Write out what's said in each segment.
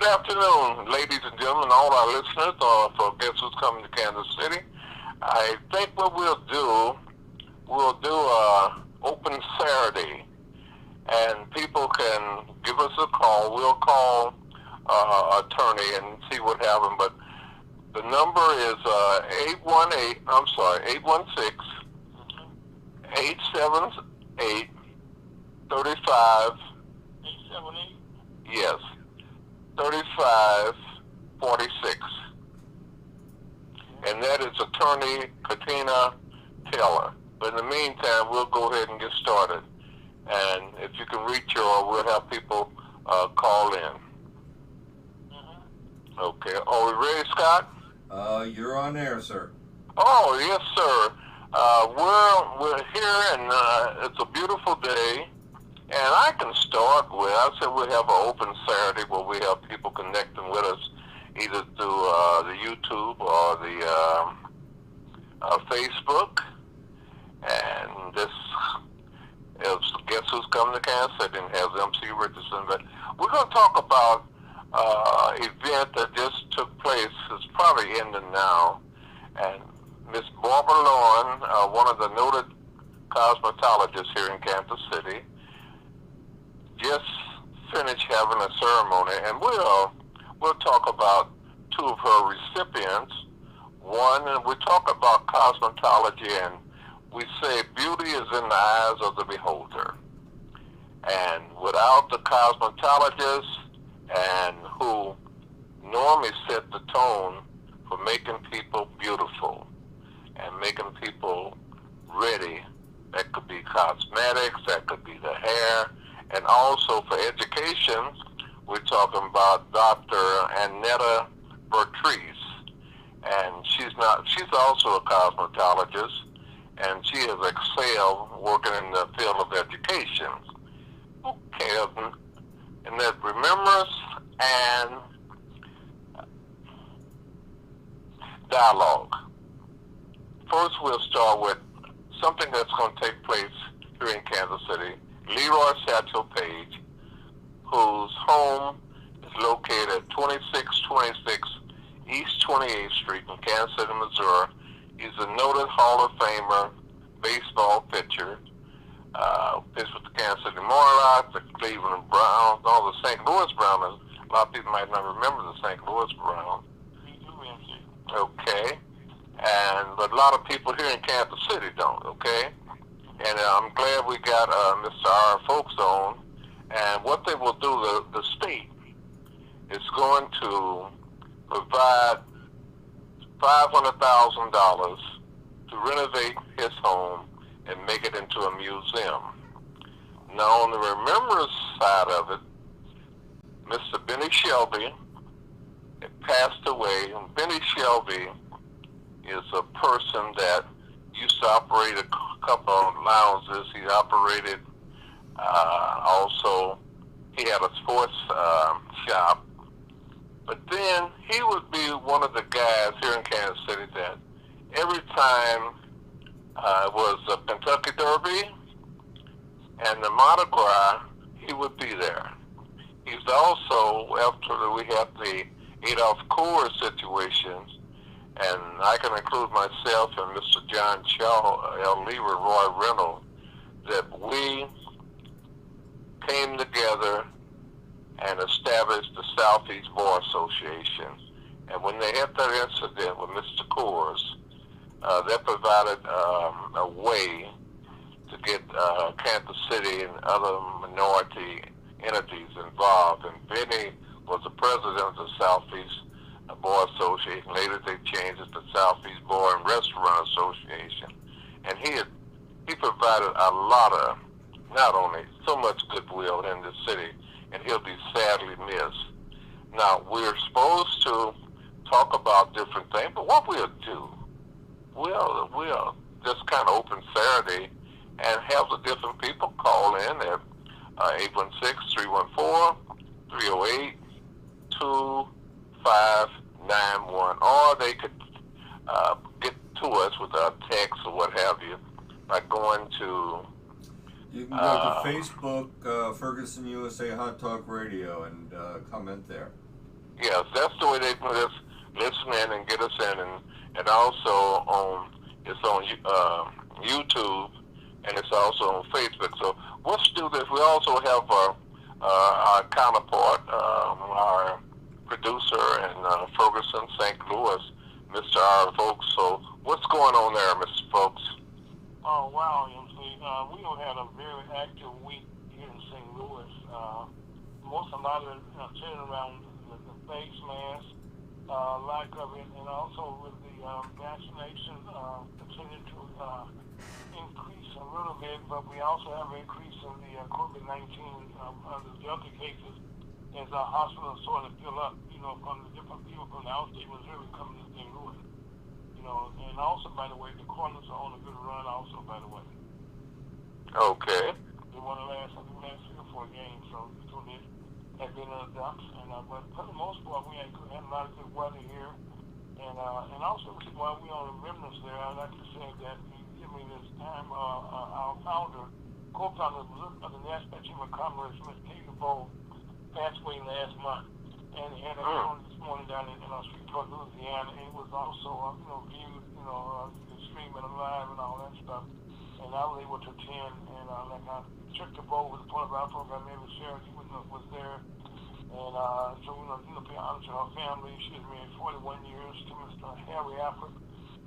afternoon, ladies and gentlemen, all our listeners, or for guests who's coming to Kansas City. I think what we'll do a open Saturday, and people can give us a call. We'll call attorney and see what happens. But the number is 816-878-35. 878? Yes. 3546. And that is attorney Katina Taylor. But in the meantime, we'll go ahead and get started. And if you can reach her, we'll have people call in. Okay. Are we ready, Scott? You're on air, sir. Oh, yes, sir. We're here, and it's a beautiful day. And I can start with, I said we have an open Saturday where we have people connecting with us either through the YouTube or the Facebook. And this is Guess Who's Coming to Kansas City, and has MC Richardson. But we're going to talk about an event that just took place. It's probably ending now. And Miss Barbara Lauren, one of the noted cosmetologists here in Kansas City, just finished having a ceremony, and we'll talk about two of her recipients. One, and we talk about cosmetology, and we say beauty is in the eyes of the beholder. And without the cosmetologist, and who normally set the tone for making people beautiful and making people ready, that could be cosmetics, that could be the hair. And also for education, we're talking about Dr. Annetta Bertrice. And she's also a cosmetologist, and she has excelled working in the field of education. Okay, and that remembrance and dialogue. First, we'll start with something that's going to take place here in Kansas City. Leroy Satchel Page, whose home is located at 2626 East 28th Street in Kansas City, Missouri. He's a noted Hall of Famer baseball pitcher. Pitched with the Kansas City Monarchs, the Cleveland Browns, all the St. Louis Browns. A lot of people might not remember the St. Louis Browns. Okay. But a lot of people here in Kansas City don't, okay? And I'm glad we got Mr. R. Folks on. And what they will do, the state is going to provide $500,000 to renovate his home and make it into a museum. Now, on the remembrance side of it, Mr. Benny Shelby passed away. And Benny Shelby is a person that used to operate a couple of lounges. He operated also, he had a sports shop. But then he would be one of the guys here in Kansas City that every time it was a Kentucky Derby and the Mardi Gras, he would be there. He's also, after we had the Adolph Coors situations, and I can include myself and Mr. John Shaw, L. Lever, Roy Reynolds, that we came together and established the Southeast Bar Association. And when they had that incident with Mr. Coors, that provided a way to get Kansas City and other minority entities involved. And Benny was the president of the Southeast Bar Association. Later they changed it to Southeast Bar and Restaurant Association. And he provided a lot of, not only so much goodwill in the city, and he'll be sadly missed. Now, we're supposed to talk about different things, but what we'll do, we'll just kind of open Saturday and have the different people call in at 816-314-308-2591, or they could get to us with a text or what have you by going to... You can go to Facebook, Ferguson USA Hot Talk Radio, and comment there. Yes, that's the way they can listen in and get us in, and also it's on YouTube, and it's also on Facebook. So let's do this. We also have our counterpart, our producer in Ferguson, St. Louis, Mr. R. Folks. So what's going on there, Mr. Folks? Oh, wow, MC. We have had a very active week here in St. Louis. A lot of it centered around the face mask, lack of it, and also with the vaccination continuing to increase a little bit, but we also have an increase in the COVID-19 the Delta cases as our hospitals sort of fill up, from the different people from the outstate Missouri coming to St. Louis. And also, by the way, the Cardinals are on a good run also, by the way. Okay. They won the last 3 or 4 games, so they have been in the dumps. But for the most part, we had a lot of good weather here. And also, while we're on the remnants there, I'd like to say that give me this time, our co-founder of the National Chamber of Commerce, Ms. Katie Bowe, passed away last month. And he had a funeral this morning down in Shreveport, Louisiana. And it was also, viewed, streaming live and all that stuff. And I was able to attend, and like I took the boat with the part of our program every Saturday, was there. And so, pay honor to her family. She was married 41 years to Mr. Harry Alfred,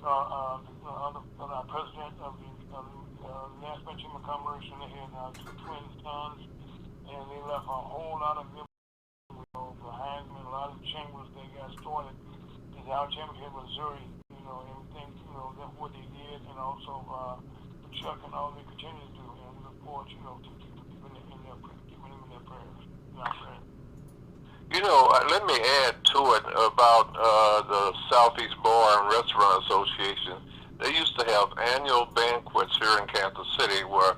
our president of the National Chamber of Commerce, and they had 2 twin sons, and they left a whole lot of members behind them, and a lot of chambers they got started in our chamber here in Missouri, everything, that's what they did, and also Chuck and all they continue to do, and we look forward, to keeping them in their prayers. Let me add to it about the Southeast Bar and Restaurant Association. They used to have annual banquets here in Kansas City where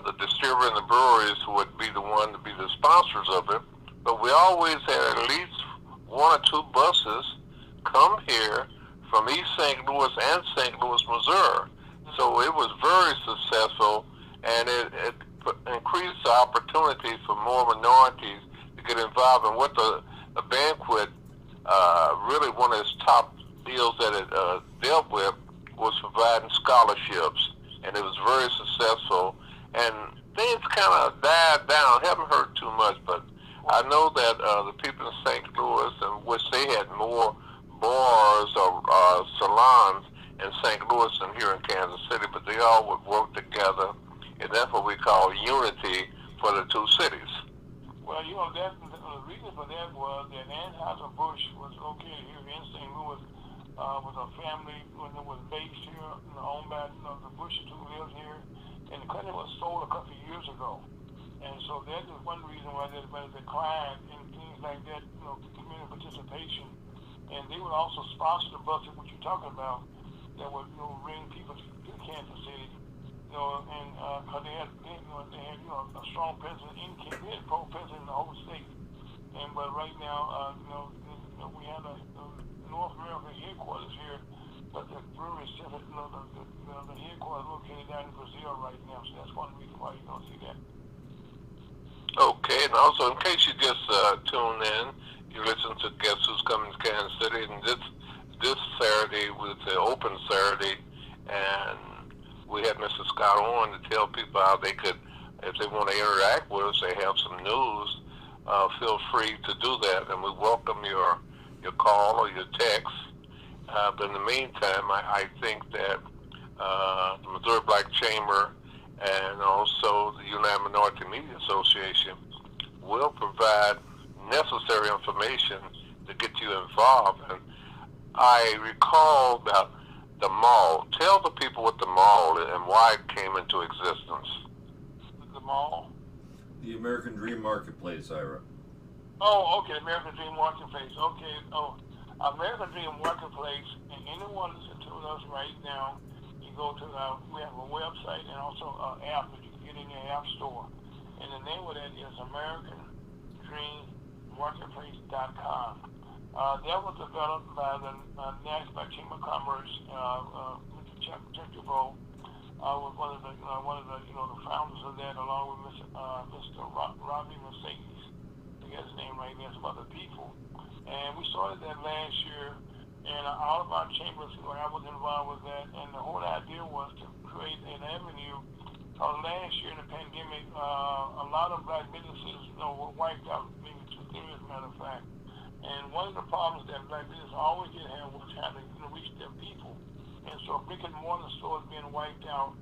the distributor and the breweries would be the one to be the sponsors of it. But we always had at least 1 or 2 buses come here from East St. Louis and St. Louis, Missouri. So it was very successful, and it increased the opportunity for more minorities to get involved in what the banquet, really one of its top deals that it dealt with was providing scholarships, and it was very successful. And things kind of died down, haven't heard too much, but I know that the people in St. Louis, in which they had more bars or salons in St. Louis than here in Kansas City, but they all would work together, and that's what we call unity for the 2 cities. Well, that the reason for that was that Anheuser-Busch was located here in St. Louis with a family when it was based here, owned by the Bushes who lived here, and the company was sold a couple of years ago. And so that is one reason why there's been a decline in things like that, community participation. And they would also sponsor the buses, what you're talking about, that would bring people to Kansas City. And because they had a strong president in Kansas, they had a pro-president in the whole state. But right now, we have a North American headquarters here, but the brewery center, the headquarters located down in Brazil right now. So that's one reason why you don't see that. Okay, and also in case you just tuned in, you listen to Guess Who's Coming to Kansas City, and this Saturday was the open Saturday, and we had Mr. Scott on to tell people how they could, if they want to interact with us, they have some news, feel free to do that, and we welcome your call or your text. But in the meantime, I think that the Missouri Black Chamber and also the United Minority Media Association will provide necessary information to get you involved. And I recall that the mall. Tell the people what the mall is and why it came into existence. The mall? The American Dream Marketplace, Ira. Oh, okay, American Dream Marketplace. Okay, American Dream Marketplace, and anyone listening to us right now, you go to we have a website and also an app that you can get in your app store. And the name of that is AmericanDreamMarketplace.com. That was developed by the National Chamber of Commerce. Mr. Chuck Turkey-Bow was one of the the founders of that, along with Mr. Robbie Mercedes. forget his name right there, some other people. And we started that last year, and all of our chambers, I was involved with that, and the whole idea was to create an avenue. Because last year in the pandemic, a lot of black businesses, were wiped out, maybe 2 years, as a matter of fact. And one of the problems that black businesses always did have was having to reach their people. And so brick and mortar stores being wiped out.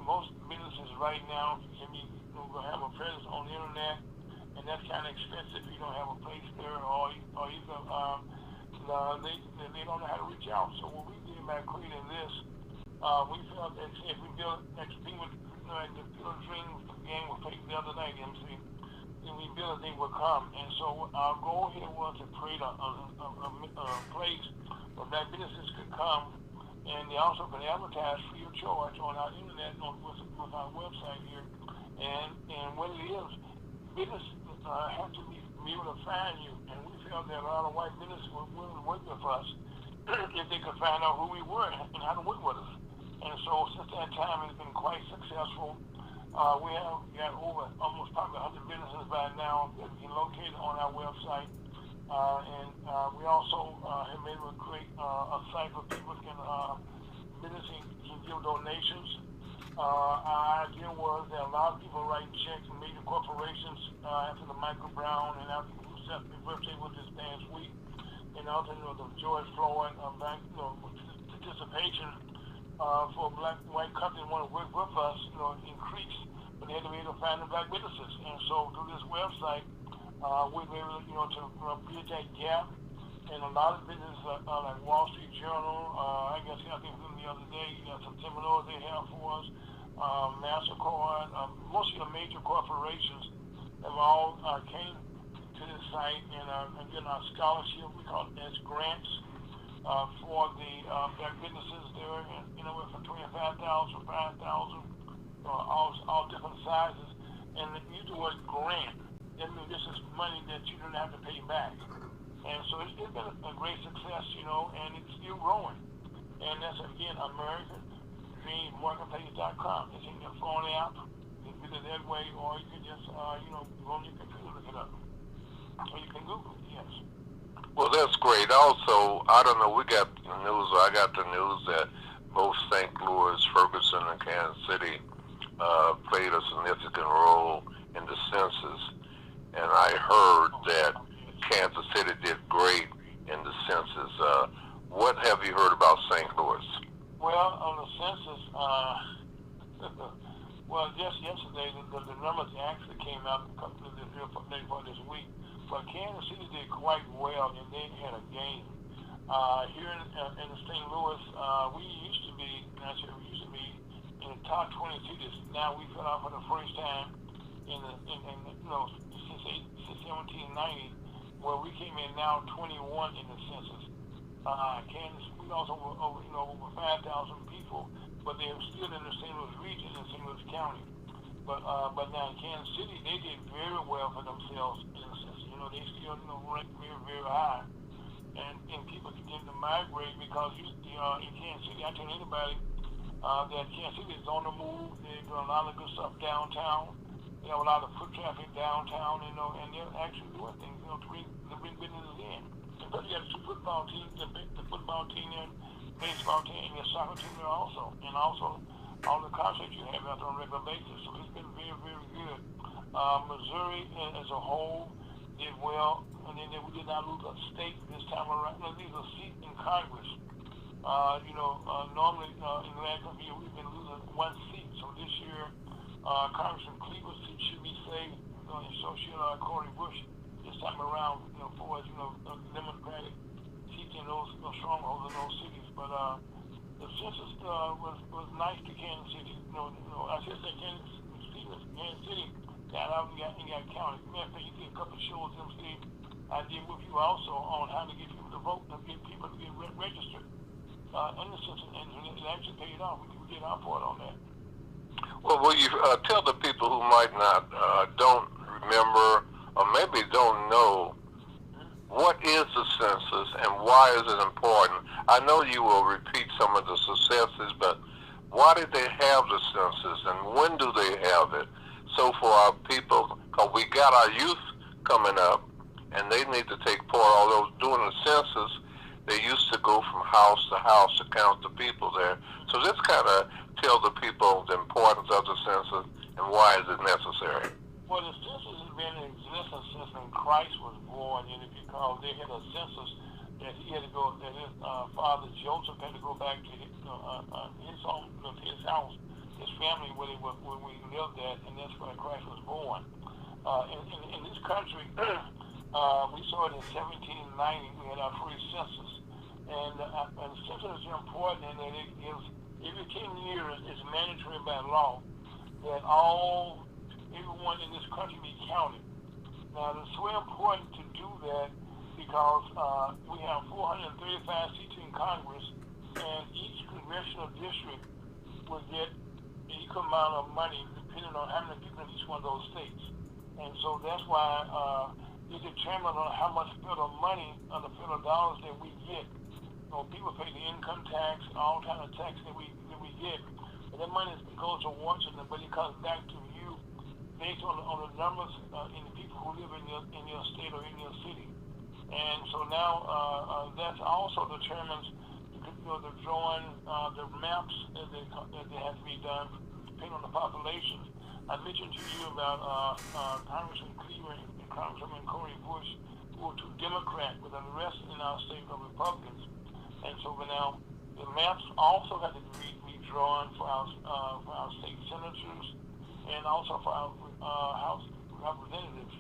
Most businesses right now can be have a presence on the internet, and that's kind of expensive if you don't have a place there, or even they don't know how to reach out. So what we did by creating this, we felt that if we built people, the Field of Dreams game was played the other night, MC, and we built it, they would come. And so our goal here was to create a place where black businesses could come, and they also could advertise free of charge on our internet with our website here. And what it is, business have to be able to find you. And we felt that a lot of white businesses were willing to work with us if they could find out who we were and how to work with us. And so since that time, it's been quite successful. We have got over almost probably 100 businesses by now that we located on our website. And we also have been able to create a site where people businesses can give donations. Our idea was that a lot of people write checks from major corporations after the Michael Brown and after the birthday was this past week. And also, the George Floyd participation for white companies want to work with us, increase, but they had to be able to find the black businesses. And so through this website, we were able to bridge that gap. And a lot of businesses like Wall Street Journal, I think from the other day, some seminars they have for us, MasterCard, most of the major corporations have all came to this site and getting our scholarship, we call it as grants, for the black businesses there, and from 25,000 to 5,000, all different sizes. And you use the word grant, that means this is money that you don't have to pay back. And so it's been a great success, and it's still growing. And that's, again, AmericanDreamMarketplace.com. It's in your phone app. You can do it that way, or you can just, go on your computer, look it up. Or you can Google it, yes. Well, that's great. Also, I don't know, we got the news, I got the news that both St. Louis, Ferguson, and Kansas City played a significant role in the census. And I heard that Kansas City did great in the census. What have you heard about St. Louis? Well, on the census, just yesterday, the numbers actually came out a couple of days for this week. But Kansas City did quite well, and they had a game. Here in St. Louis, we used to be in the top 20 cities. Now we fell out for the first time since 1790. Where we came in now 21 in the census. Kansas, we also were over 5,000 people, but they were still in the St. Louis region in St. Louis County. But now in Kansas City, they did very well for themselves in the census. They still ranked very, very high, and people begin to migrate because in Kansas City, I tell anybody that Kansas City is on the move. They're doing a lot of good stuff downtown. They have a lot of foot traffic downtown, and they're actually doing things, to bring businesses in. Because you have two football teams, the football team and baseball team, and your soccer team there also. And also all the concerts you have out there on a regular basis. So it's been very, very good. Missouri as a whole did well, and then we did not lose a state this time around. These are seats in Congress. Normally in the last couple of years we've been losing one seat. So this year, Congressman Cleveland's seat should be saved. Associate Corey Bush this time around, for Democratic seats in those strongholds in those cities. But the census was nice to Kansas City. I should say Kansas City got out and got counted. Matter of fact, you did a couple of shows, MC. I did with you also on how to get people to vote, and get people to get registered in the census, and it actually paid off. We did our part on that. Well, will you tell the people who might not, don't remember, or maybe don't know, what is the census and why is it important? I know you will repeat some of the successes, but why did they have the census and when do they have it? So for our people, because we got our youth coming up, and they need to take part. Although during the census, they used to go from house to house to count the people there. So this kind of tells the people the importance of the census and why is it necessary. Well, the census has been in existence since when Christ was born, and if you recall, they had a census that he had to go, that his father Joseph had to go back to his home, his house, his family where we lived at, and that's where Christ was born. In this country, we saw it in 1790. We had our first census, and the census is important in that it gives every 10 years it's mandatory by law that everyone in this country be counted. Now, it's so important to do that because we have 435 seats in Congress, and each congressional district will get an equal amount of money depending on how many people in each one of those states. And so that's why it determines on how much federal money, the federal dollars that we get. You know, people pay the income tax and all kind of tax that we get. But that money goes to Washington, but it comes back to you based on the numbers in the people who live in your state or in your city. And so now that also determines the drawing, the maps that have to be done depending on the population. I mentioned to you about Congressman Cleveland and Congressman Corey Bush, who were two Democrats, but the rest in our state are Republicans. And so now the maps also have to be redrawn for our state senators and also for our House representatives.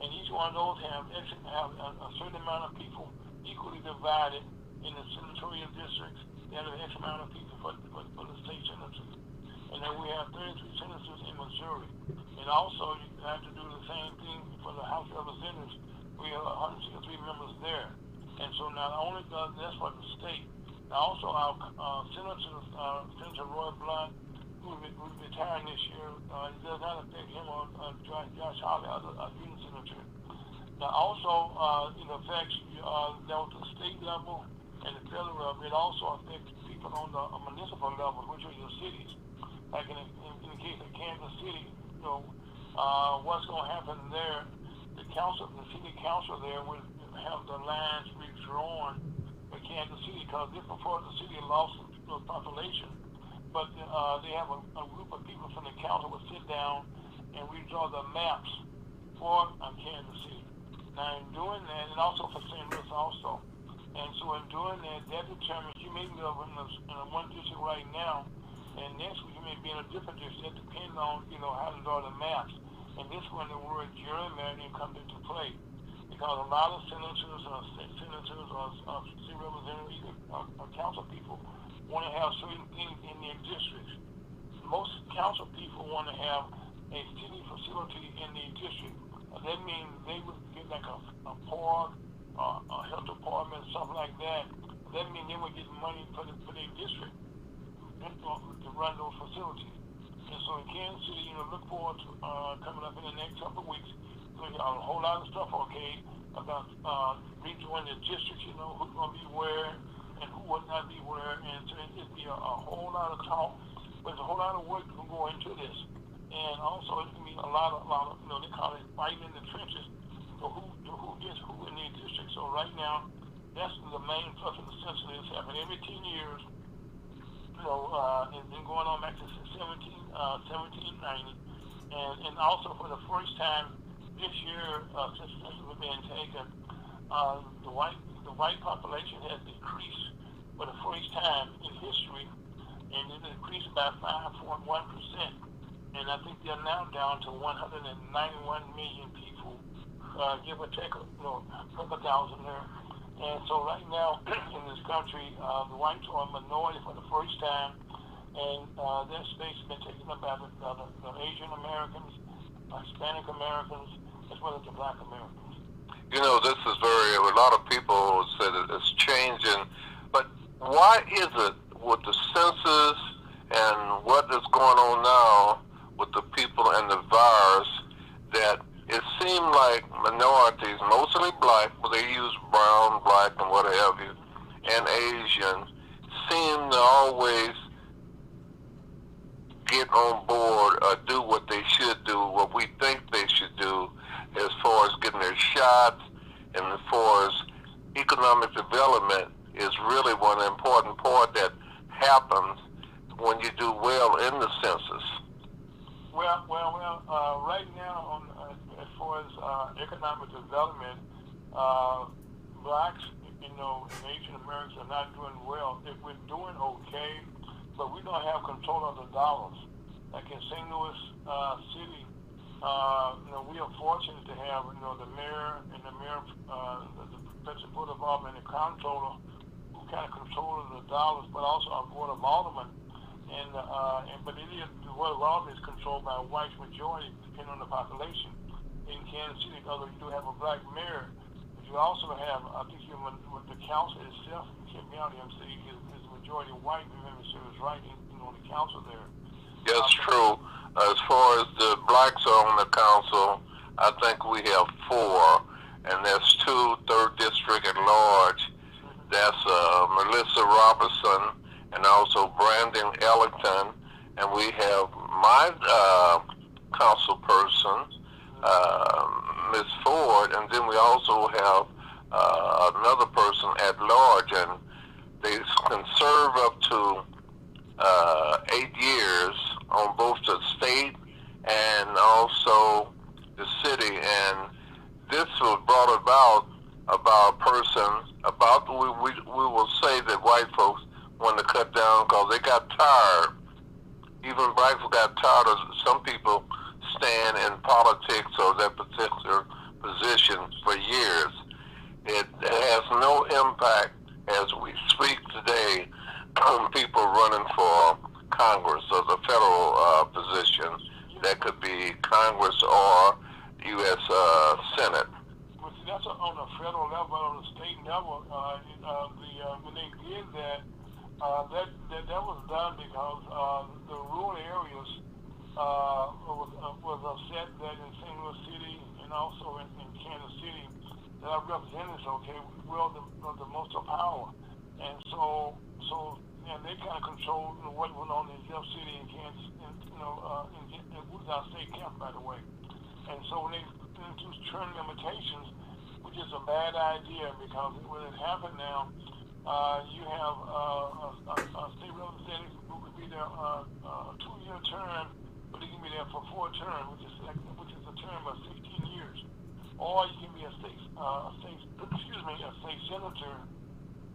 And each one of those have a certain amount of people equally divided in the senatorial districts. They have an X amount of people for the state senators. And then we have 33 senators in Missouri. And also, you have to do the same thing for the House representatives. We have 163 members there. And so not only that's for the state, now also our senators, Senator Roy Blunt, who is retiring this year, it does not affect him or Josh Hawley, a union senator. Now also, it affects down to the state level and the federal level. It also affects people on the municipal level, which are your cities. Like in the case of Kansas City, what's going to happen there? The city council there will have the lines redrawn for Kansas City because different parts of the city lost population, but they have a group of people from the council will sit down and redraw the maps for Kansas City. Now in doing that, and also for St. Louis also, and so in doing that determines you may live in a one district right now, and next week you may be in a different district. That depends on how to draw the maps. And this when the word gerrymandering comes into play, because a lot of senators or state senators or city representatives or council people want to have certain things in their districts. Most council people want to have a city facility in their district. That means they would get like a park, a health department, something like that. That means they would get money for their district to run those facilities. And so in Kansas City, look forward to coming up in the next couple of weeks. There's a whole lot of stuff, about redoing the districts, who's going to be where and who would not be where. And so it'd be a whole lot of talk, but there's a whole lot of work to go into this. And also it's going to be a lot of they call it fighting in the trenches for who gets who in the district. So right now, that's the main thrust of the census. It's happening every 10 years. It's been going on back since 1790, and also for the first time this year, since this was being taken, the white population has decreased for the first time in history, and it decreased by 5.1%, and I think they're now down to 191 million people, give or take a couple thousand there. And so right now in this country, the whites are a minority for the first time, and their space has been taken up by the Asian Americans, Hispanic Americans, as well as the Black Americans. This is a lot of people say that it's changing, but why is it with the census and what is going on now with the people and the virus that it seemed like minorities, mostly black, but they use brown, black, and what have you, and Asian, seem to always get on board or do what they should do, what we think they should do. as far as getting their shots, and as far as economic development is really one important part that happens when you do well in the census. Right now, as far as economic development, blacks, and Asian Americans are not doing well. If we're doing okay, but we don't have control of the dollars. Like in St. Louis City, we are fortunate to have, the mayor and the president board of aldermen and the comptroller who kind of control the dollars, but also our board of aldermen. But the board of aldermen is controlled by a white majority, depending on the population. In Kansas City, although you do have a black mayor, but you also have, I think, with the council itself, County MC is majority white. Remember, she was right on the council there. That's true. As far as the blacks on the council, I think we have 4, and that's 2 3rd district at large. That's Melissa Robertson and also Brandon Ellington, and we have my council person, Ms. Ford, and then we also have another person at large, and they can serve up to 8 years on both the state and also the city. And this was brought about a person, we will say that white folks wanted to cut down because they got tired. Even blacks got tired of some people staying in politics or that particular position for years. It has no impact as we speak today on people running for Congress or the federal position. That could be Congress or U.S. Senate. Well, see, that's on the federal level, but on the state level, when they did that, that was done because the rural areas was upset that in St. Louis City and also in Kansas City, that our representatives, we're the most of power. And so they kind of control what went on in Jeff City and Kansas, and who's our state camp, by the way. And so when they introduced term limitations, which is a bad idea because when it happened now, you have a state representative who could be there a 2-year term, but he can be there for 4 terms, which is a term of 16 years. Or you can be a state senator.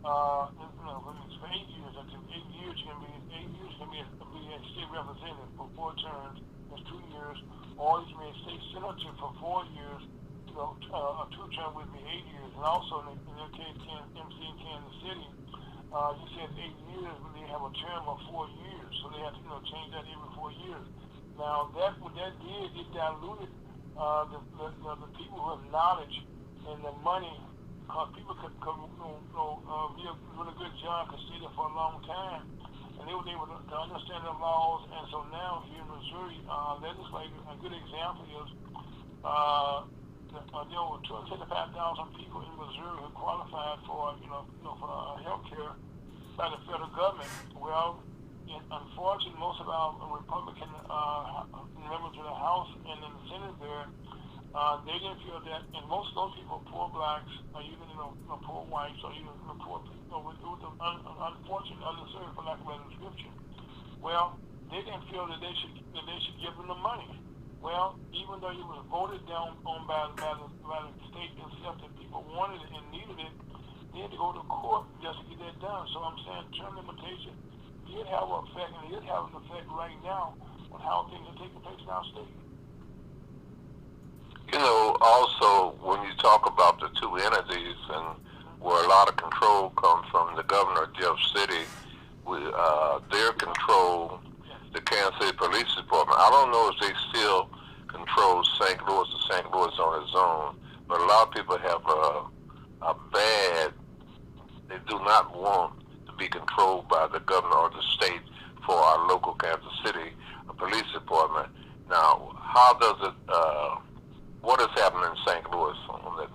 When it's for 8 years, after 8 years, you can be a state representative for 4 terms. That's 2 years. Or you can be a state senator for 4 years. A 2-term would be 8 years. And also, in your case, MC in Kansas City, you said 8 years, but they have a term of 4 years. So they have to, change that every 4 years. Now, what that did, it diluted the people who have knowledge and the money. People could be a really good job, could stay there for a long time, and they were able to understand the laws. And so now here in Missouri, legislators, a good example is there were 275,000 people in Missouri who qualified for health care by the federal government. Well, unfortunately, most of our Republican members of the House and in the Senate there, they didn't feel that, and most of those people, poor blacks, or even poor whites, or even poor people, it was unfortunate, underserved, for lack of a better description. Well, they didn't feel that they should give them the money. Well, even though it was voted down on by the state itself that people wanted it and needed it, they had to go to court just to get that done. So I'm saying term limitation did have an effect, and it is having an effect right now on how things are taking place in our state. Also, when you talk about the 2 entities and where a lot of control comes from the governor of Jeff City, their control, the Kansas City Police Department. I don't know if they still control St. Louis or St. Louis on its own, but a lot of people have they do not want to be controlled by the governor or the state for our local Kansas City Police Department. Now, how does it, what is happening in St. Louis on that?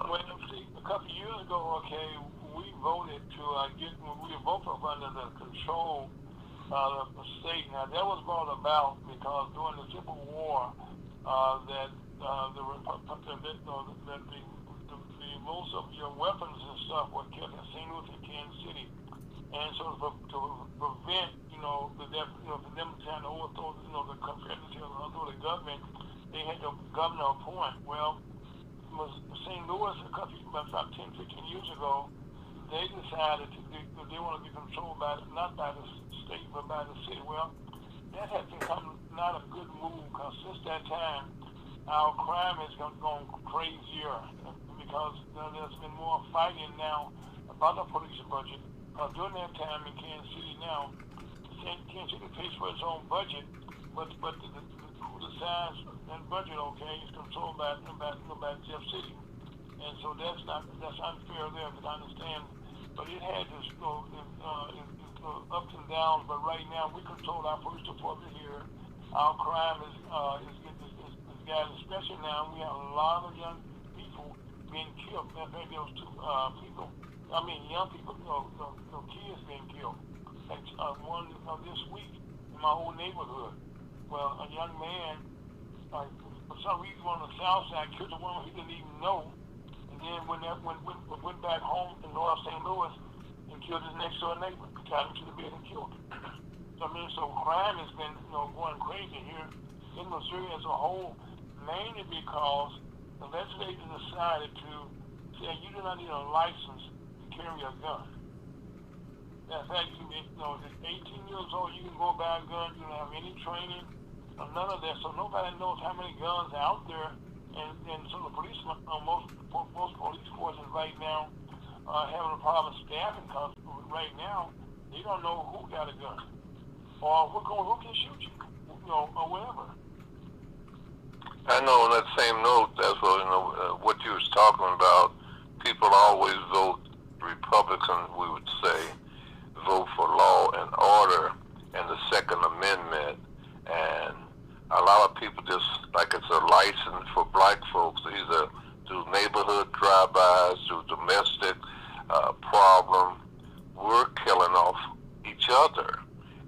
Well, see, a couple of years ago, we voted to we were both under the control of the state. Now, that was brought about because during the Civil War, that the most of your weapons and stuff were kept in St. Louis and Kansas City. And so to prevent, for them trying to overthrow, the Confederacy or overthrow the government, they had the governor appoint. Well, St. Louis, a couple about 10, 15 years ago, they decided that they want to be controlled not by the state, but by the city. Well, that has become not a good move, because since that time, our crime has gone crazier, because there's been more fighting now about the police budget. During that time in Kansas City now, Kansas City pays for its own budget, but who decides that budget, okay, is controlled by Jeff City. And so that's unfair there, because I understand. But it had this ups and downs. But right now we control our police department here. Our crime is getting, especially now we have a lot of young people being killed. In fact, there was two young people, kids being killed. Like one this week in my old neighborhood. Well, a young man, for some reason on the south side, killed a woman he didn't even know. And then went back home in North St. Louis and killed his next door neighbor, tied him to the bed and killed him. So crime has been going crazy here in Missouri as a whole, mainly because the legislature decided to say you do not need a license to carry a gun. In fact, at 18 years old, you can go buy a gun. You don't have any training, or none of that. So nobody knows how many guns are out there. And so the police, most police forces right now are having a problem staffing, because right now they don't know who got a gun or who can shoot you, or whatever. I know on that same note, that's what you was talking about. People always vote Republican, we would say, vote for law and order and the Second Amendment, and a lot of people just like it's a license for black folks, either through neighborhood drive-bys, through domestic problem. We're killing off each other,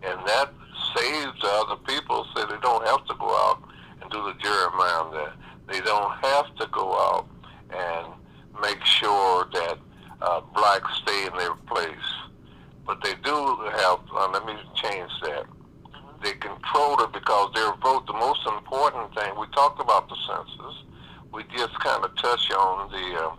and that saves the other people, so they don't have to go out and do the gerrymandering. They don't have to go out and make sure that blacks stay in their place. But they do have, let me change that. They control it because their vote, the most important thing, we talked about the census. We just kind of touched on the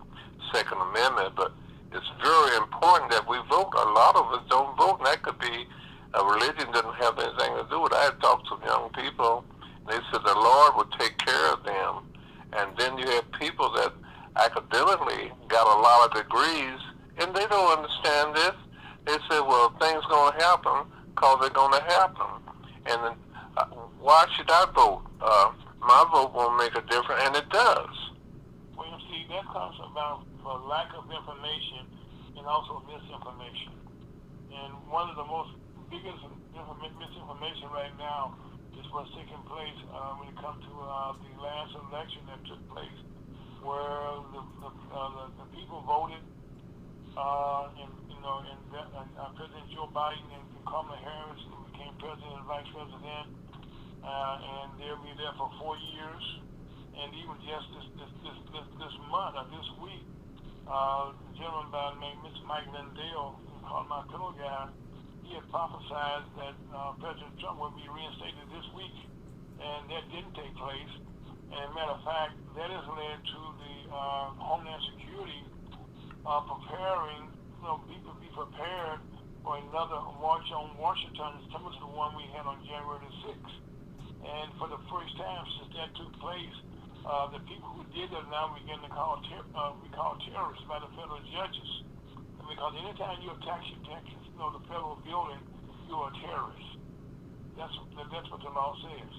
Second Amendment, but it's very important that we vote. A lot of us don't vote, and that could be a religion doesn't have anything to do with it. I had talked to young people, and they said the Lord would take care of them. And then you have people that academically got a lot of degrees, and they don't understand this. They say, well, things going to happen because they're going to happen. And then, why should I vote? My vote won't make a difference, and it does. Well, you see, that comes about for lack of information and also misinformation. And one of the most biggest misinformation right now is what's taking place when it comes to the last election that took place, where the people voted, and President Joe Biden and Kamala Harris became president and vice president, and they'll be there for 4 years. And even just this month or this week, a gentleman by the name Mr. Mike Lindell, called my pillow guy, he had prophesied that President Trump would be reinstated this week, and that didn't take place. And matter of fact, that has led to the Homeland Security preparing, people be prepared for another march on Washington, similar to the one we had on January the 6th. And for the first time since that took place, the people who did that now begin to be called terrorists by the federal judges. Because anytime you attack the federal building, you're a terrorist. That's what the law says.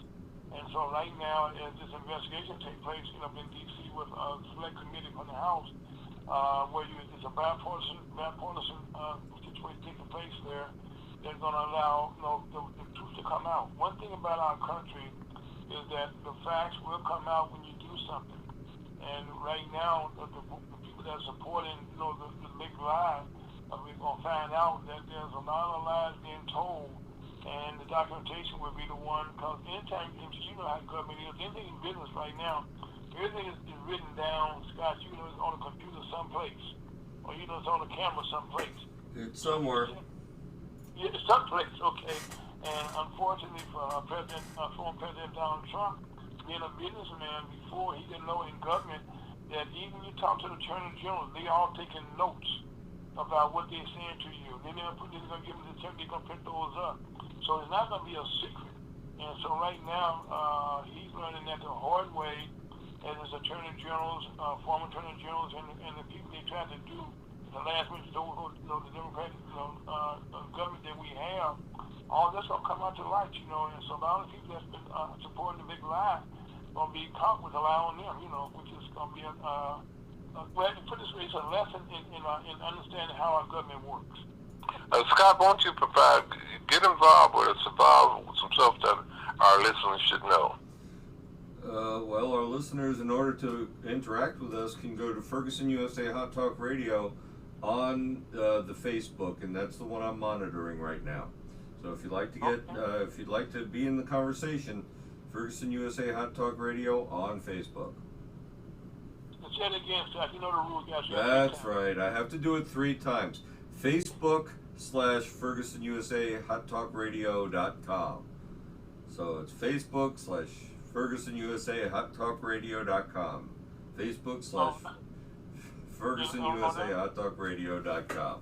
And so right now, as this investigation takes place, in D.C. with a select committee from the House, where it's a bipartisan situation taking place there, they're going to allow the truth to come out. One thing about our country is that the facts will come out when you do something. And right now, the people that are supporting the big lie, we're going to find out that there's a lot of lies being told, and the documentation will be the one, because anytime, you know how government is, anything in business right now, everything is written down, Scott. You know, it's on a computer someplace, or you know, it's on a camera someplace. It's somewhere. Yeah, someplace, okay. And unfortunately for former President Donald Trump, being a businessman before, he didn't know in government that even you talk to the Attorney General, they all taking notes about what they're saying to you. They're going to give them the check, they're going to print those up. So it's not going to be a secret. And so right now, he's learning that the hard way, as his Attorney Generals, former Attorney Generals, and the people they tried to do the last minute, the Democratic government that we have, all that's going to come out to light, you know. And so a lot of people that's been supporting the big lie going to be caught with allowing them, you know, which is going to be well, to put this way, it's a lesson in understanding how our government works. Scott, won't you get involved with us about some stuff that our listeners should know? Well, our listeners, in order to interact with us, can go to Ferguson USA Hot Talk Radio on the Facebook, and that's the one I'm monitoring right now. So if you'd like to get, if you'd like to be in the conversation, Ferguson USA Hot Talk Radio on Facebook. Say it again, Scott. You know the rule, guys. That's right. I have to do it 3 times. Facebook/FergusonUSAHotTalkRadio.com. So it's Facebook/FergusonUSAHotTalkRadio.com. Facebook/FergusonUSAHotTalkRadio.com.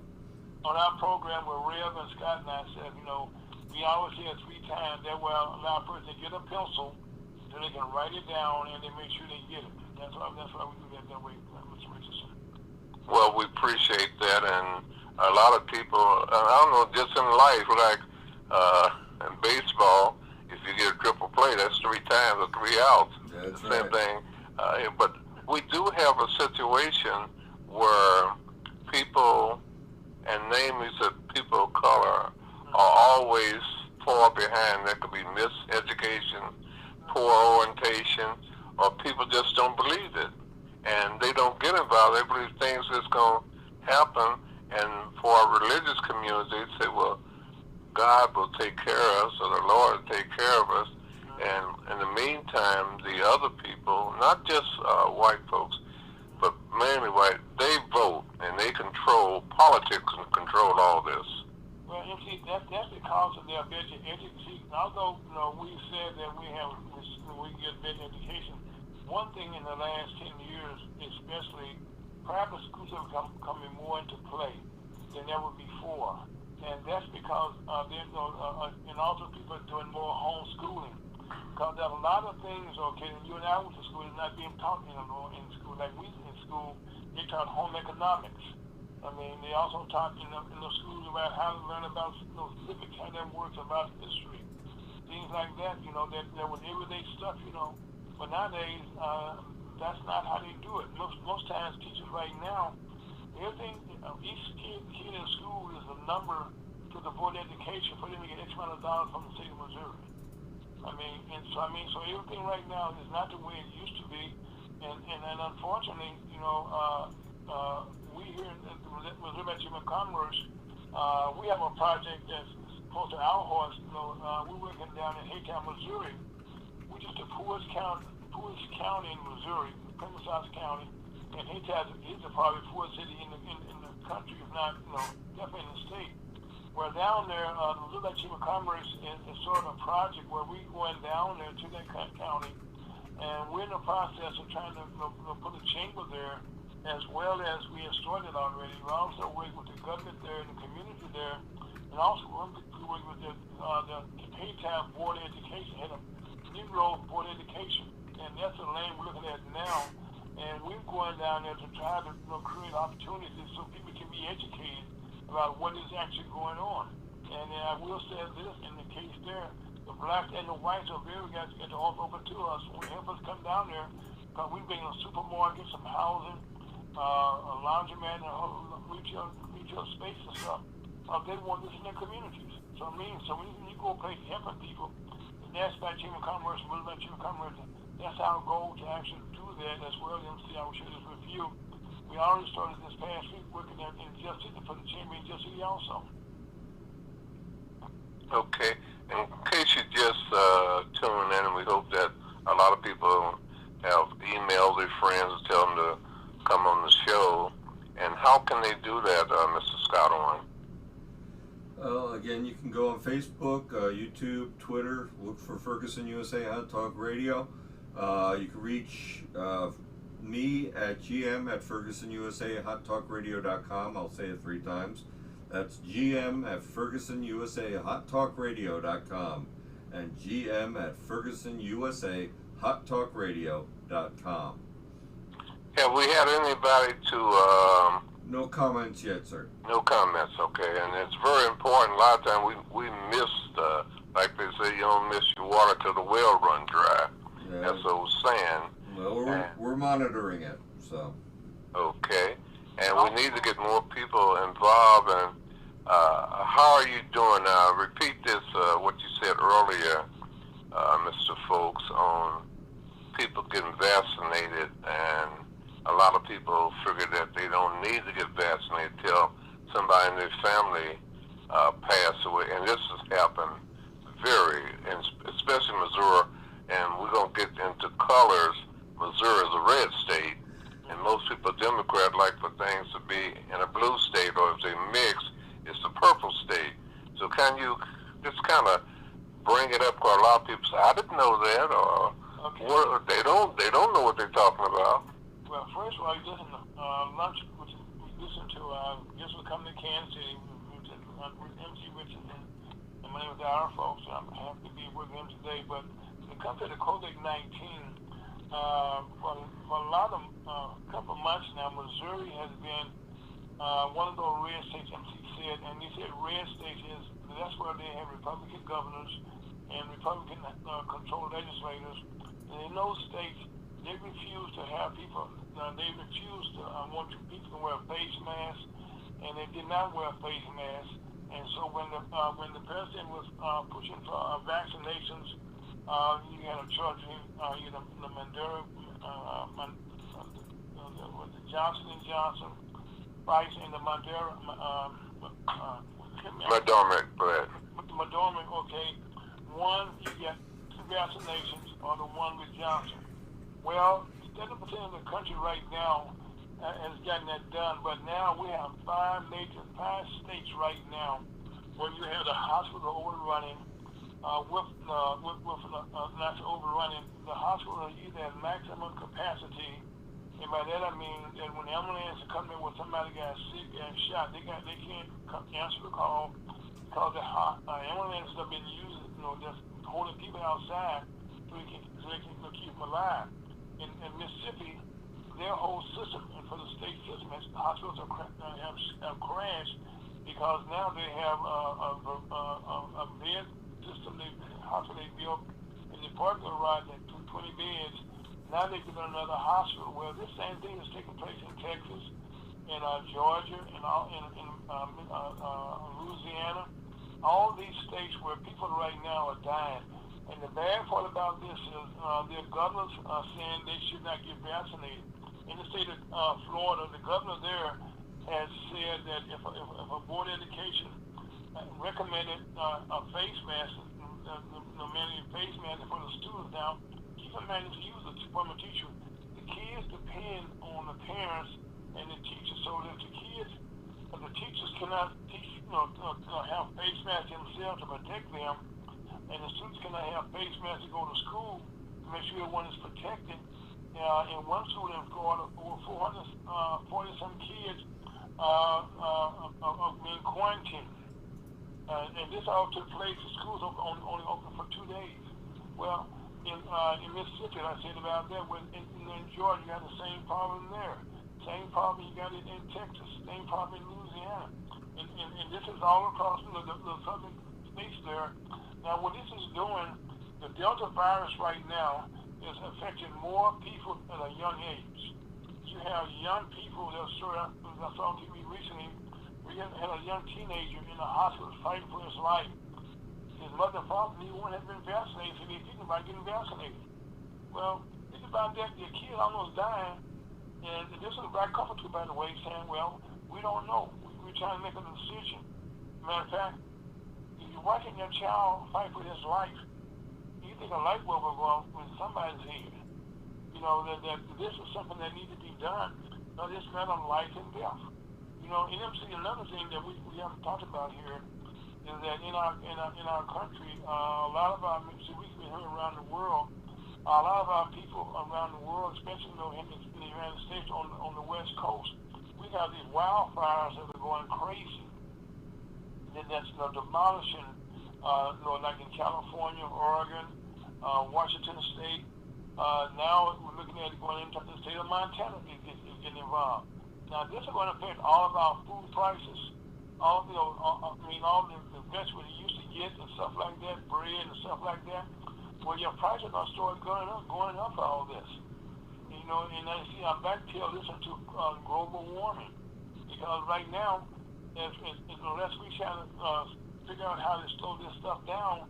On our program where Rev and Scott and I said, you know, we always say it 3 times. That will allow a person to get a pencil so they can write it down and they make sure they get it. That's why we do that way, Mr. Richardson. Well, we appreciate that, and a lot of people, I don't know, just in life, like in baseball, if you get a triple play, that's 3 times or 3 outs. That's the same right. thing. But we do have a situation where people, and namely the people of color, are always far behind. There could be miseducation, poor orientation, or people just don't believe it. And they don't get involved. They believe things that's going to happen. And for our religious community, they say, well, God will take care of us, or the Lord will take care of us. And in the meantime, the other people, not just white folks, but mainly white, they vote and they control politics and control all this. Well, you see, that's because of their better education. Although, you know, we said that we get better education, one thing in the last 10 years, especially, private schools have coming more into play than ever before. And that's because and also people are doing more homeschooling. Because there are a lot of things, okay, and you and I went to school, is not being taught anymore in school. Like we in school, they taught home economics. I mean, they also taught in the schools about how to learn about civics, how that works, about history, things like that, you know, that was everyday stuff, you know. But nowadays, that's not how they do it. Most times, teachers right now, everything, each kid in school is a number to the board of education for them to get X amount of dollars from the state of Missouri. So everything right now is not the way it used to be, and unfortunately, you know, we here in the Missouri Chamber of Commerce, we have a project that's close to our horse. You know, we're working down in Haytown, Missouri, which is the poorest county in Missouri, Pemberton County, and Haytown is probably the poorest city in the country, if not, you know, definitely in the state. Where down there, the Missouri Chamber of Commerce is sort of a project where we're going down there to that county, and we're in the process of trying to put a chamber there, as well as we have started already. We're also working with the government there and the community there, and also we're working with the Haytown Board of Education, and a Negro Board of Education, and that's the lane we're looking at now. And we're going down there to try to create opportunities so people can be educated about what is actually going on. And I will say this, in the case there, the blacks and the whites are very guys get the open to us. When they help us come down there, because we bring a supermarket, some housing, a laundromat, and a retail space and stuff. They want this in their communities. So when you go place helping people, and that's by Chamber of Commerce, Missouri Chamber of Commerce, that's our goal to actually do that as well. MC, I will share this with you. We already started this past week working in Jeff City for the Chamber in Jeff City also. Okay. In case you just tuning in, and we hope that a lot of people have emailed their friends and tell them to come on the show. And how can they do that, Mr. Scott Owen? Again, you can go on Facebook, YouTube, Twitter, look for Ferguson USA Hot Talk Radio. You can reach me at gm@fergusonusa.hottalkradio.com. I'll say it 3 times. That's gm@fergusonusa.hottalkradio.com and gm@fergusonusa.hottalkradio.com. Have we had anybody to... No comments yet, sir. No comments, okay. And it's very important. A lot of times we miss, like they say, you don't miss your water till the well run dry. Yeah. That's what I was saying. Well, we're monitoring it, so. Okay. And we need to get more people involved. And how are you doing? Repeat this, what you said earlier, Mr. Folks, on people getting vaccinated. And a lot of people figure that they don't need to get vaccinated till somebody in their family passed away. And this has happened especially Missouri. And we're going to get into colors. Missouri is a red state. And most people, Democrat, like for things to be in a blue state, or if they mix, it's a purple state. So can you just kind of bring it up? Because a lot of people say, I didn't know that, or Okay. they don't know what they're talking about. Well, first of all, you listen to lunch, which we listen to. Guess we're coming to Kansas City with MC Richardson and my name is Ira Folks. I'm happy to be with them today. But when it comes to the COVID-19, for a lot of couple of months now, Missouri has been one of those red states. MC said, and he said red states that's where they have Republican governors and Republican controlled legislators. And in those states, they refuse to have people. They refuse to want people to wear face masks, and they did not wear face masks. And so when the president was pushing for vaccinations, you had a choice between the Mandela, the Johnson and Johnson, Pfizer, and the Mandela. McDormick, but McDormick, okay. One, you get 2 vaccinations, or the one with Johnson. Well, 70% of the country right now has gotten that done, but now we have 5 states right now where you have the hospital overrunning. Not overrunning, the hospital either has maximum capacity, and by that I mean that when the ambulance is coming in with somebody got sick and shot, they can't answer the call because the ambulances have been used, just holding people outside so they can keep them alive. In Mississippi, their whole system, and for the state system, hospitals have crashed because now they have a bed system. Hospital they built in the parking lot at 20 beds. Now they built another hospital. Well, this same thing is taking place in Texas, in Georgia, and Louisiana. All these states where people right now are dying. And the bad part about this is their governors are saying they should not get vaccinated. In the state of Florida, the governor there has said that if a board of education recommended a face mask, mandatory face mask for the students now, keep in mind if you use it from a teacher, the kids depend on the parents and the teachers, so that the teachers cannot have face masks themselves to protect them, and the students cannot have face masks to go to school to make sure everyone is protected. In one school in Florida, over 440-some kids are being quarantined. And this all took place, the schools only open for 2 days. Well, in Mississippi, I said about that, in Georgia, you have the same problem there. Same problem you got it in Texas, same problem in Louisiana. And this is all across the southern states there. Now, what this is doing, the Delta virus right now is affecting more people at a young age. You have young people that saw on TV recently. We had a young teenager in the hospital fighting for his life. His mother and father, neither one had been vaccinated, so they're thinking about getting vaccinated. Well, think about that. Your kid almost dying, and this is a black couple too, by the way, saying, well, we don't know. We're trying to make a decision. Matter of fact, if you're watching your child fight for his life, you think a light bulb will go off when somebody's here. that this is something that needs to be done. No, it's not on life and death. And MC, another thing that we haven't talked about here is that in our country, a lot of our, see, we've been heard around the world. A lot of our people around the world, especially in the United States on the West Coast, we have these wildfires that are going crazy. That's demolishing, like in California, Oregon, Washington State. Now we're looking at it going into the state of Montana is getting involved. Now this is going to affect all of our food prices, all the vegetables you used to get and stuff like that, bread and stuff like that. Well, your prices are going to start going up for all this. And I see I backtail this into global warming, because right now, unless we try to figure out how to slow this stuff down.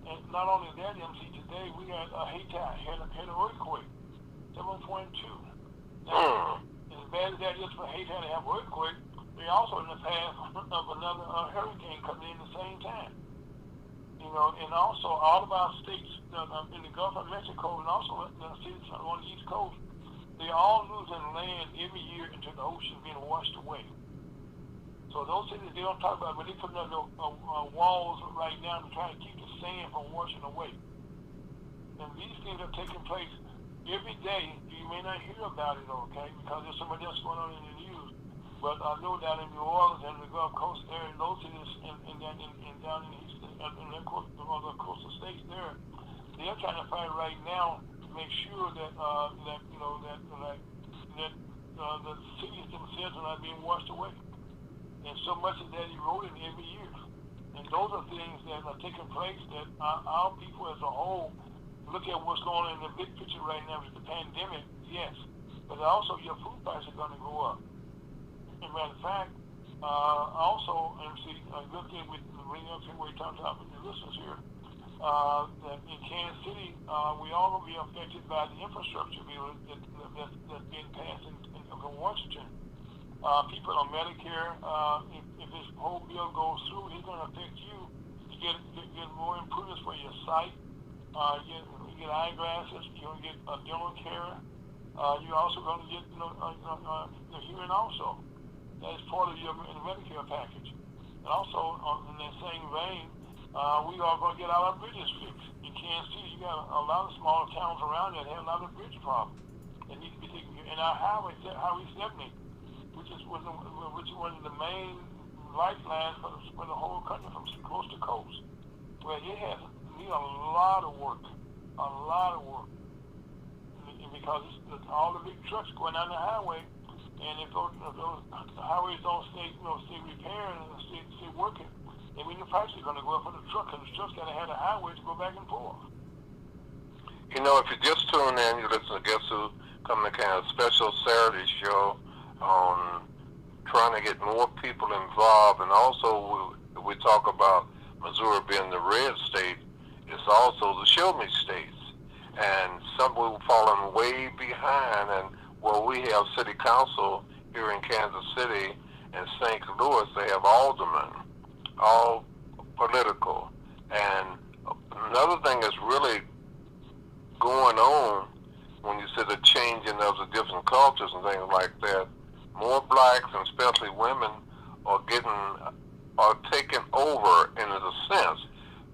And not only that, MC, today we had Haiti had an earthquake, 7.2. Now, as bad as that is for Haiti to have an earthquake, they also in the path of another hurricane coming in the same time. And also all of our states in the Gulf of Mexico and also the states on the East Coast, they all losing land every year into the ocean being washed away. So those cities they don't talk about, but they put up walls right now to try to keep the sand from washing away. And these things are taking place every day. You may not hear about it, okay, because there's somebody else going on in the news. But I know down in New Orleans and the Gulf Coast there, and those cities, and down in the east, in the coastal states there, they're trying to fight right now to make sure that the cities themselves are not being washed away. And so much of that eroding every year. And those are things that are taking place that our people as a whole look at what's going on in the big picture right now with the pandemic, yes. But also your food prices are going to go up. As a matter of fact, also, MC, looking with the ring up here where you talked about with the listeners here, that in Kansas City, we all will be affected by the infrastructure bill that's being passed in Washington. People on Medicare, if this whole bill goes through, it's going to affect you. You get more improvements for your sight. You get eyeglasses. You're going to get dental care. You're also going to get the hearing also. That is part of your Medicare package. And also, in that same vein, we are going to get our bridges fixed. In Kansas City, you got a lot of smaller towns around that have a lot of bridge problems that need to be taken care of. And our Highway 70, which is one of the main lifelines for the whole country from coast to coast, where it has need a lot of work, and because all the big trucks going down the highway, and if those highways don't stay repaired and stay working, then the price is going to go up for the truck, because the truck's got to have a highway to go back and forth. If you just tune in, you listen to Guests Who Come to kind of special Saturday show on trying to get more people involved, and also we talk about Missouri being the red state. It's also the show me states, and some we're falling way behind. And we have city council here in Kansas City and St. Louis, they have aldermen, all political. And another thing that's really going on when you see the changing of the different cultures and things like that, more blacks and especially women are taking over in a sense.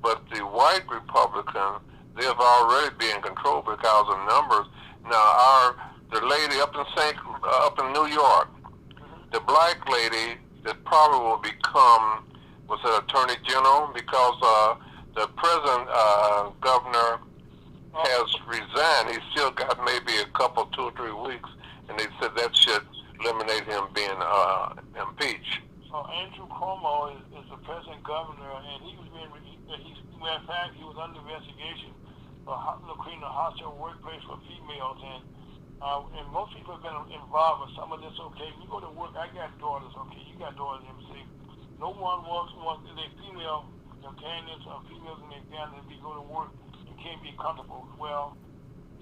But the white Republicans, they've already been in control because of numbers. Now the lady up in New York, the black lady that probably will become Attorney General, because the present governor has resigned. He's still got maybe a couple, 2 or 3 weeks, and they said that should eliminate him being impeached. So Andrew Cuomo is the present governor, and he was in fact, he was under investigation for creating a hostile workplace for females, and most people have been involved with some of this. Okay, you go to work. I got daughters. Okay, you got daughters. MC. No one wants their female candidates or females in their family to go to work and can't be comfortable. Well,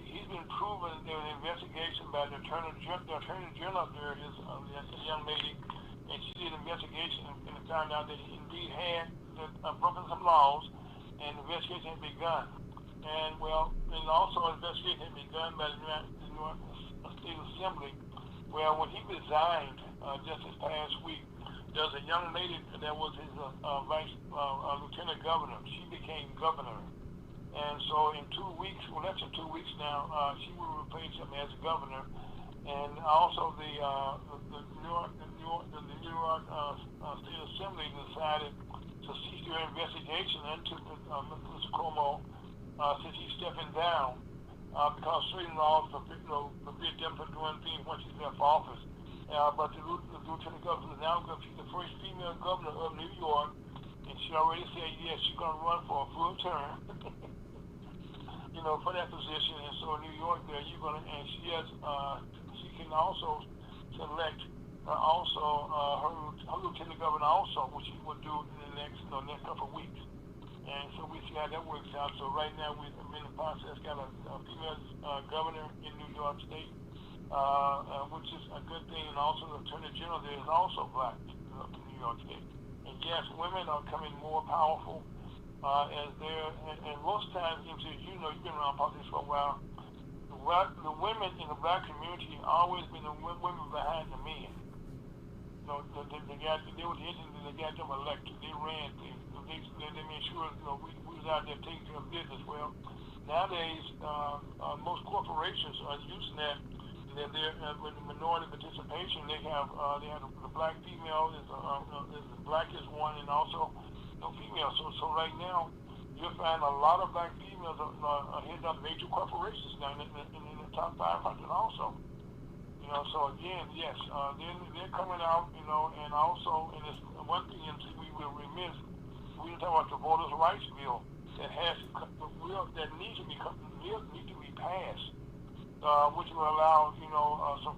he's been proven there was an investigation by the attorney general up there, is a young lady, and she did an investigation and found out that he indeed had broken some laws, and the investigation had begun. And also an investigation had begun by the New York State Assembly, where when he resigned just this past week, there was a young lady that was his lieutenant governor. She became governor. And so in 2 weeks, well, less than 2 weeks now, she will replace him as governor. And also the New York State Assembly decided to cease their investigation into Mr. Cuomo since he's stepping down because certain laws forbid them from doing things once he's left office. But the lieutenant governor is now going to be the first female governor of New York, and she already said yes, she's going to run for a full term. For that position. And so in New York, there you're going to, and she can also select her lieutenant governor also, which she will do in the next couple of weeks. And so we see how that works out. So right now we're in the process, got a female governor in New York State, which is a good thing. And also the attorney general there is also black in New York State. And yes, women are becoming more powerful. As there, and most times, you've been around politics for a while. The women in the black community always been the women behind the men. They were the engine and they got them elected. They ran things. They made sure we was out there taking care of business. Well, nowadays most corporations are using that. With the minority participation, they have the black female is the black is one, and also no females. So right now, you'll find a lot of black females are heading up major corporations now in the top 500 also. So again, yes, they're coming out, and also, and it's one thing we will remiss, we didn't talk about the voters' rights bill that needs to be passed, which will allow, some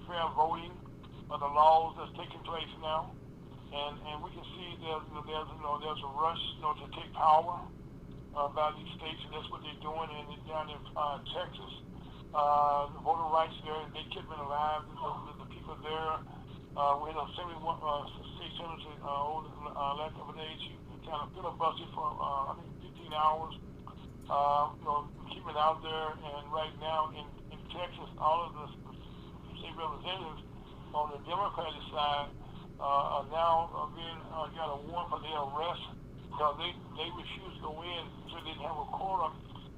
fair voting of the laws that's taking place now. And we can see there's a rush, to take power by these states, and that's what they're doing. And down in Texas, the voter rights there, they kept it alive. The people there, we had a 71 state senator last couple of days. She kind of filibustered for 15 hours, keep it out there. And right now in Texas, all of the state representatives on the Democratic side are now got a warrant for their arrest because they refused to go in until they didn't have a quorum.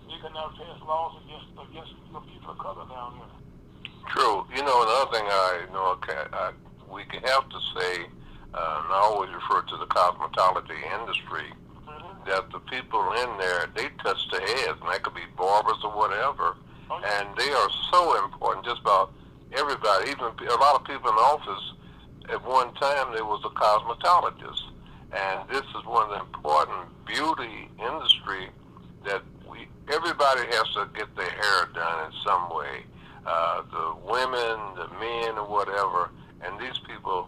They can now pass laws against people of color down here. True. Another thing we have to say, and I always refer to the cosmetology industry, that the people in there, they touch the heads, and that could be barbers or whatever, and they are so important. Just about everybody, even a lot of people in the office. At one time, there was a cosmetologist, and this is one of the important beauty industry that everybody has to get their hair done in some way. The women, the men, or whatever, and these people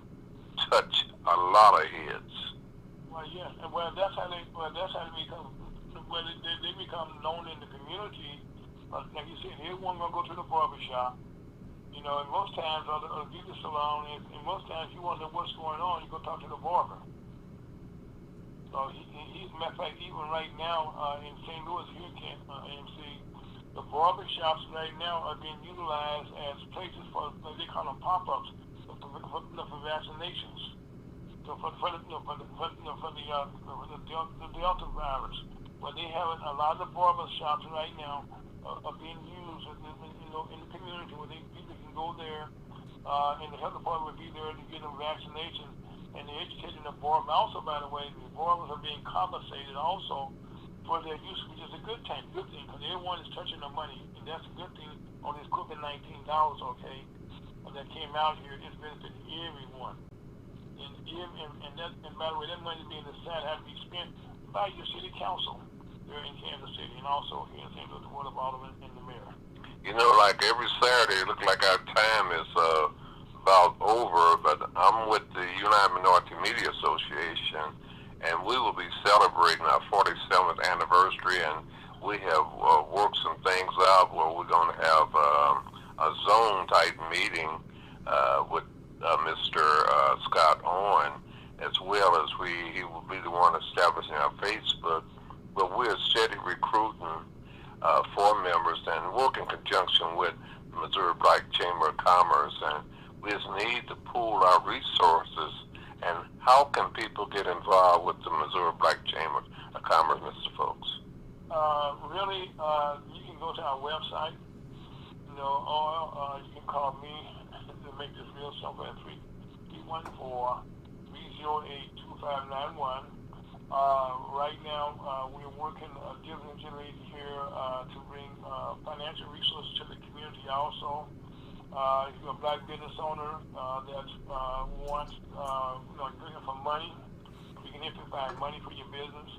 touch a lot of heads. Well, yes, and that's how they become. They become known in the community. Like you said, everyone gonna go to the barbershop. And most times, or the beauty salon, and most times you wonder what's going on, you go talk to the barber. So matter of fact, even right now in St. Louis, here at AMC, the barber shops right now are being utilized as places for, they call them pop-ups, for vaccinations. So for the Delta virus, where they have a lot of the barber shops right now are being used in the community where people can go there, and the health department will be there to get them vaccinations, and they're educating the barber. Also, by the way, the barbers are being compensated also for their use, which is a good thing, because everyone is touching the money, and that's a good thing on this COVID-19 dollars, okay, that came out here. It's benefiting everyone. And by the way, that money is being decided how to be spent by your city council there in Kansas City, and also here in St. Louis, the Board of Aldermen and the mayor. Like every Saturday, it looks like our time is about over, but I'm with the United Minority Media Association, and we will be celebrating our 47th anniversary, and we have worked some things out where we're going to have a zone-type meeting with Mr. Scott Owen, as well as he will be the one establishing our Facebook, but we're steady recruiting for members and work in conjunction with Missouri Black Chamber of Commerce, and we just need to pool our resources. And how can people get involved with the Missouri Black Chamber of Commerce, Mr. Folks? Really, you can go to our website, or you can call me to make this real simple at 314-308-2591. Right now, we're working diligently here to bring financial resources to the community also. If you're a black business owner that wants, looking for money, we can help you find money for your business.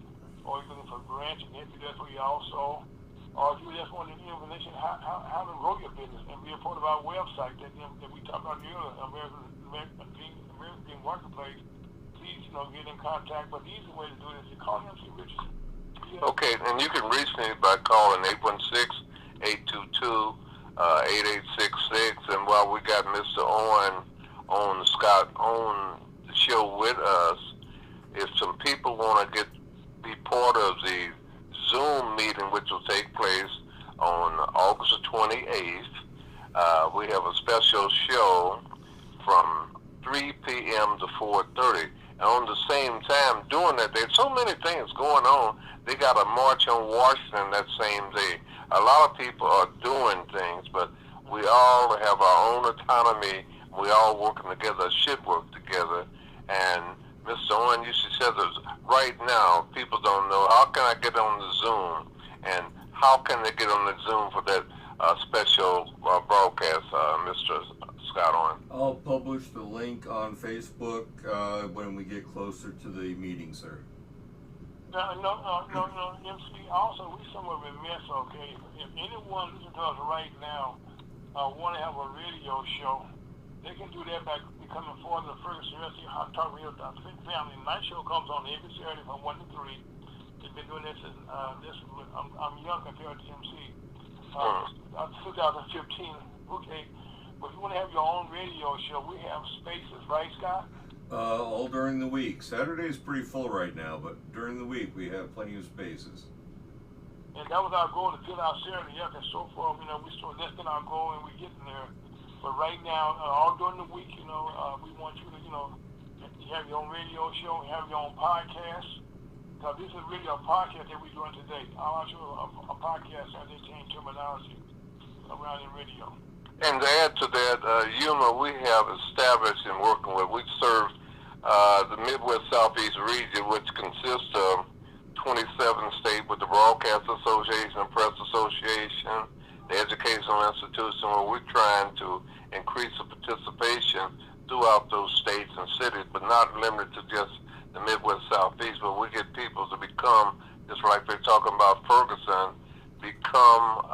Or you're looking for grants, we can help you there for you also. Or if you just want information how to grow your business and be a part of our website that we talked about earlier, American Dream Marketplace, please, get in contact. But the easy way to do it is to call MC Richardson. Yeah. Okay, and you can reach me by calling 816-822-8866. And while we got Mr. Scott on the show with us, if some people want to be part of the Zoom meeting, which will take place on August the 28th, we have a special show from 3 p.m. to 4:30. And on the same time, doing that, there's so many things going on. They got a march on Washington that same day. A lot of people are doing things, but we all have our own autonomy. We all working together, should work together. And Mr. Owen used to say that right now, people don't know, how can I get on the Zoom? And how can they get on the Zoom for that special broadcast, Mr. Scott Owen? I'll publish the link on Facebook when we get closer to the meeting, sir. No, MC. Also, we somewhat remiss, okay? If anyone listening to us right now want to have a radio show, they can do that by becoming part of the Ferguson Hot Talk Radio family. Night show comes on every Saturday from 1 to 3. They've been doing this since I'm young compared to MC. 2015. Okay. But if you want to have your own radio show, we have spaces, right, Scott? All during the week. Saturday is pretty full right now, but during the week we have plenty of spaces. And that was our goal, to fill our Saturday, and so far, that's been our goal, and we're getting there. But right now, all during the week, we want you to, have your own radio show, have your own podcast. Because this is really a podcast that we're doing today. I want you a podcast as they change terminology around in radio. And to add to that, Yuma, we have established and working with, we serve the Midwest Southeast region, which consists of 27 states with the Broadcast Association and Press Association, the Educational Institution, where we're trying to increase the participation throughout those states and cities, but not limited to just the Midwest Southeast, but we get people to become, just like they're talking about Ferguson, become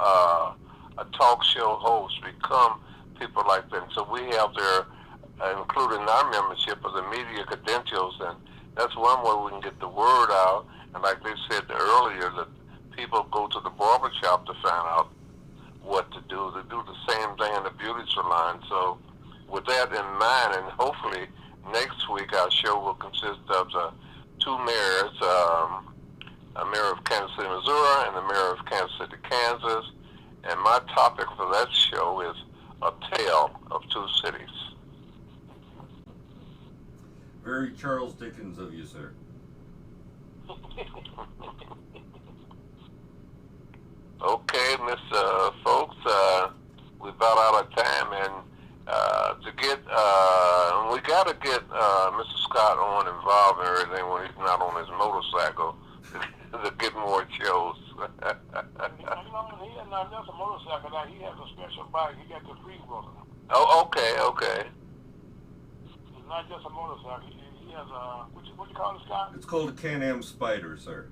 a talk show host, become people like that. So we have their, including our membership of the media credentials, and that's one way we can get the word out. And like they said earlier, that people go to the barbershop to find out what to do. They do the same thing in the beauty salon. So with that in mind, and hopefully next week our show will consist of the two mayors, a mayor of Kansas City, Missouri, and the mayor of Kansas City, Kansas. And my topic for that show is A Tale of Two Cities. Very Charles Dickens of you, sir. Okay, Mr. Folks, we're about out of time, and we got to get Mr. Scott on involved in everything when he's not on his motorcycle to get more shows. He's not just a motorcycle. Now he has a special bike. He got the free roller. Oh, okay. It's not just a motorcycle. He has a what you call it, Scott? It's called a Can-Am Spider, sir.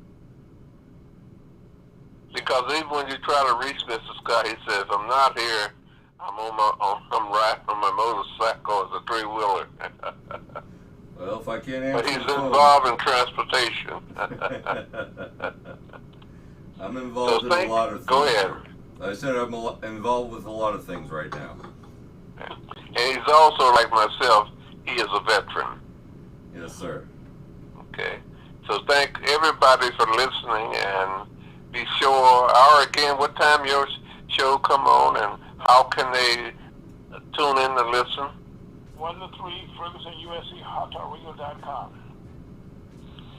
Because even when you try to reach Mr. Scott, he says, "I'm not here. I'm riding on my motorcycle as a three-wheeler." Well, if I can't answer but he's the phone, involved in transportation. I'm involved in a lot of things. Go ahead. I said I'm involved with a lot of things right now. And he's also, like myself, he is a veteran. Yes, sir. Okay. So thank everybody for listening, and be sure, again, what time your show come on and how can they tune in to listen? 1 to 3, FergusonUSAHotTalkRadio.com.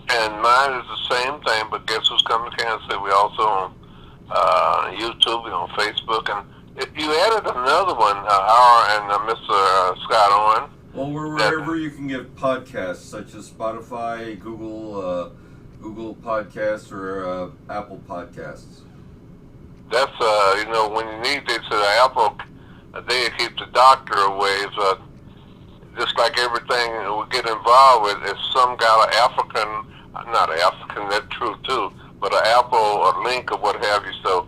And mine is the same thing, but guess who's coming to Kansas City? We also on YouTube, we're on Facebook, and you added another one, and Mr. Scott on. Well, we're wherever you can get podcasts, such as Spotify, Google Podcasts, or Apple Podcasts. That's when you need this, Apple, they keep the doctor away, but just like everything we get involved with, is some kind of not African, that's true too, but an Apple or link or what have you. So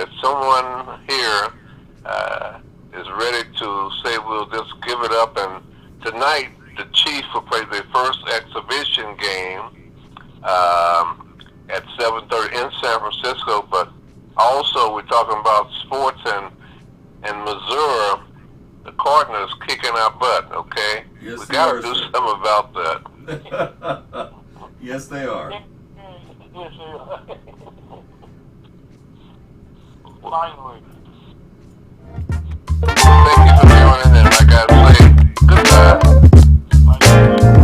if someone here is ready to say we'll just give it up, and tonight the Chiefs will play their first exhibition game at 7:30 in San Francisco, but also we're talking about sports in Missouri. The Cardinals kicking our butt, okay? Yes, we got to do something about that. Yes, they are. Yes, they are. Finally. Thank you for joining, and like I say, goodbye. Bye.